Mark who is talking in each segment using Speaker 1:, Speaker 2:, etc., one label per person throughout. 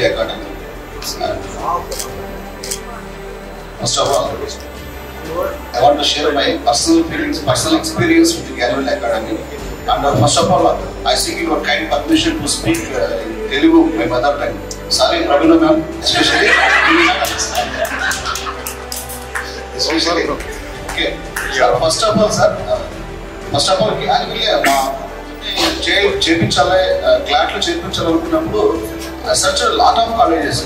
Speaker 1: Gallipoli Academy. First of all, I want to share my personal feelings, personal experience with the Gallipoli Academy. And first of all, I seek your kind permission to speak in Telugu, my mother tongue. Sorry, Pravina ma'am, especially. Okay. Sir, first of all, Gallipoli చేయించాలి క్లాట్లో చేయించాలనుకున్నప్పుడు such lot of colleges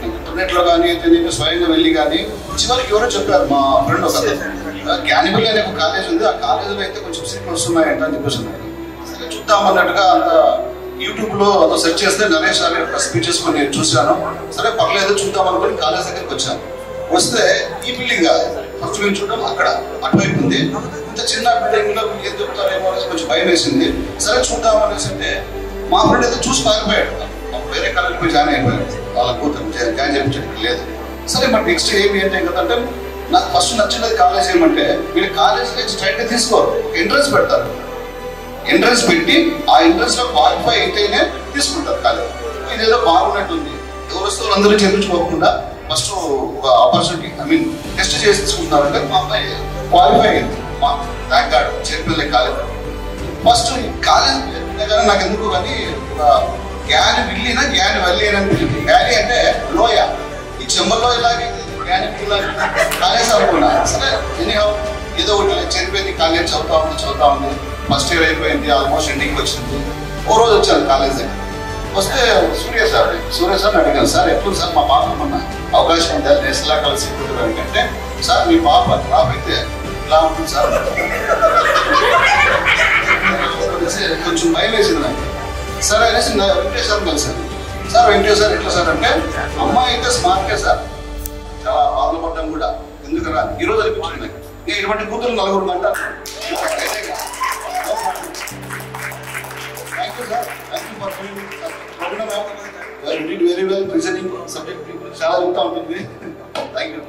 Speaker 1: ఇంటర్నెట్లో కానీ అయితే స్వయంగా వెళ్ళి కానీ చివరికి ఎవరో చెప్పారు మా ఫ్రెండ్ ఒక గ్యానిబుల్ అనే ఒక కాలేజ్ ఉంది, ఆ కాలేజీలో అయితే కొంచెం సీట్లు వస్తున్నాయంట అని చెప్పేసి సరే చూద్దామన్నట్టుగా అంత యూట్యూబ్లో అదో సెర్చ్ చేస్తే నరేష్ సార్ యొక్క స్పీచెస్ కొన్ని చూశాను. సరే పర్లేదు చూద్దాం అనుకుని కాలేజ్ దగ్గరికి వచ్చాను. వస్తే ఈ బిల్డింగ్ కాదు, ఫస్ట్ మేము చూడడం అక్కడ అటువైపు ఉంది. ఇంత చిన్న బిల్డింగ్ లో ఏం చెప్తారేమో అనేసి కొంచెం భయం వేసింది. సరే చూద్దాం అనేసి అంటే మా ఫ్రెండ్ అయితే చూసి పారిపోయాడు. వేరే కాలేజీకి పోయి జాయిన్ అయిపోయాడు, వాళ్ళ కూతురు జాయిన్ చేయించడానికి లేదు. సరే మరి నెక్స్ట్ ఏమి ఏంటి కదంటే నాకు ఫస్ట్ నచ్చినది కాలేజ్ ఏమంటే వీళ్ళు కాలేజ్ స్ట్రైట్ గా తీసుకోరు, ఒక ఎంట్రన్స్ పెడతారు. ఎంట్రన్స్ పెట్టి ఆ ఎంట్రన్స్ లో క్వాలిఫై అయితేనే తీసుకుంటారు కాలేజ్. ఇదేదో బాగున్నట్టుంది, ఎవరు వస్తే వాళ్ళందరూ చేయించుకోకుండా ఫస్ట్ ఒక ఆపర్చునిటీ టెస్ట్ చేసి తీసుకుంటున్నారంటే మా అమ్మాయి క్వాలిఫై అయింది. మా ర్యాంక్ కార్డ్ చేరిపోయే కాలేజ్ ఫస్ట్ కాలేజ్ కానీ నాకు ఎందుకు కానీ గ్యాని విల్లినా గ్యాని వల్లి అని అనిపించింది. గ్యాని అంటే లోయ, ఈ చెంబల్లో ఇలాగే గ్యాని కాలేజ్ అనుకున్నా. సరే ఎనీహౌ ఏదో ఒకటి చేరిపోయింది. కాలేజ్ చదువుతా ఉంది. ఫస్ట్ ఇయర్ అయిపోయింది, ఆల్మోస్ట్ ఎండింగ్ వచ్చింది. ఓ రోజు వచ్చాను కాలేజ్ దగ్గర. వస్తే సూర్య సార్ అడిగాను, సార్ ఎప్పుడు సార్ మా పాప మొన్న అవకాశం ఉందా నేసలా కలిసి అంటే సార్ మీ పాప అయితే ఇలా ఉంటుంది సార్. కొంచెం భయం వేసింది నాకు. సరే అనేసి వెంకటేష్ సార్ కలిసాను. సార్ వెంకటేష్ సార్ ఎట్లా సార్ అంటే అమ్మాయి అయితే స్మార్టే సార్, చాలా బాధపడ్డాం కూడా. ఎందుకరా ఈరోజు అనిపించింది నాకు ఇటువంటి కూతురు 4 గంటలు. Thank you, sir. Thank you for coming. You did very well presenting subject people. Thank you.